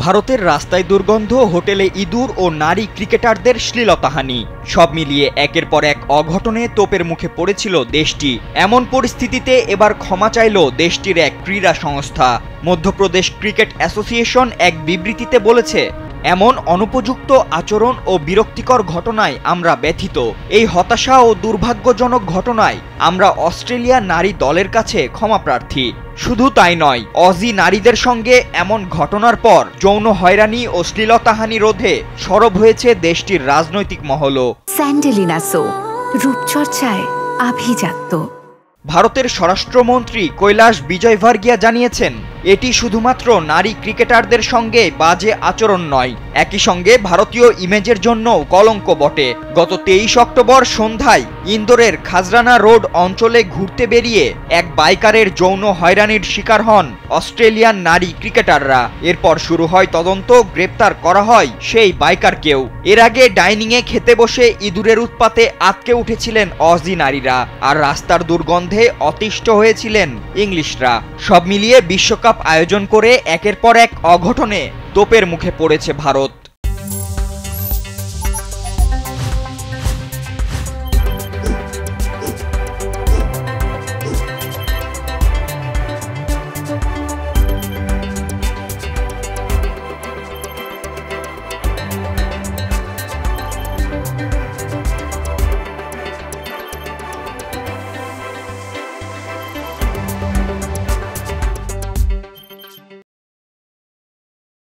ভারতের রাস্তায় দুর্গন্ধ, হোটেলে ইঁদুর ও নারী ক্রিকেটারদের শ্লীলতাহানি সব মিলিয়ে একের পর এক অঘটনে তোপের মুখে পড়েছিল দেশটি। এমন পরিস্থিতিতে এবার ক্ষমা চাইল দেশটির এক ক্রীড়া সংস্থা। মধ্যপ্রদেশ ক্রিকেট অ্যাসোসিয়েশন এক বিবৃতিতে বলেছে, এমন অনুপযুক্ত আচরণ ও বিরক্তিকর ঘটনায় আমরা ব্যথিত। এই হতাশা ও দুর্ভাগ্যজনক ঘটনায় আমরা অস্ট্রেলিয়া নারী দলের কাছে ক্ষমাপ্রার্থী। শুধু তাই নয়, অজি নারীদের সঙ্গে এমন ঘটনার পর যৌন হয়রানি ও শ্লীলতাহানি রোধে সরব হয়েছে দেশটির রাজনৈতিক মহলও। স্যান্ডেলিনা সো, রূপচর্চায় আভিজাত্য। ভারতের স্বরাষ্ট্রমন্ত্রী কৈলাস বিজয়ভার্গিয়া জানিয়েছেন, এটি শুধুমাত্র নারী ক্রিকেটারদের সঙ্গে বাজে আচরণ নয়, একই সঙ্গে ভারতীয় ইমেজের জন্যও কলঙ্ক বটে। গত 23 অক্টোবর সন্ধ্যায় ইন্দোরের খাজরানা রোড অঞ্চলে ঘুরতে বেরিয়ে এক বাইকারের যৌন হয়রানির শিকার হন অস্ট্রেলিয়ান নারী ক্রিকেটাররা। এরপর শুরু হয় তদন্ত, গ্রেপ্তার করা হয় সেই বাইকারকেও। এর আগে ডাইনিংয়ে খেতে বসে ইঁদুরের উৎপাতে আটকে উঠেছিলেন অজি নারীরা, আর রাস্তার দুর্গন্ধে অতিষ্ঠ হয়েছিলেন ইংলিশরা। সব মিলিয়ে বিশ্বকাপ আয়োজন করে একের পর এক অঘটনে তোপের মুখে পড়েছে ভারত।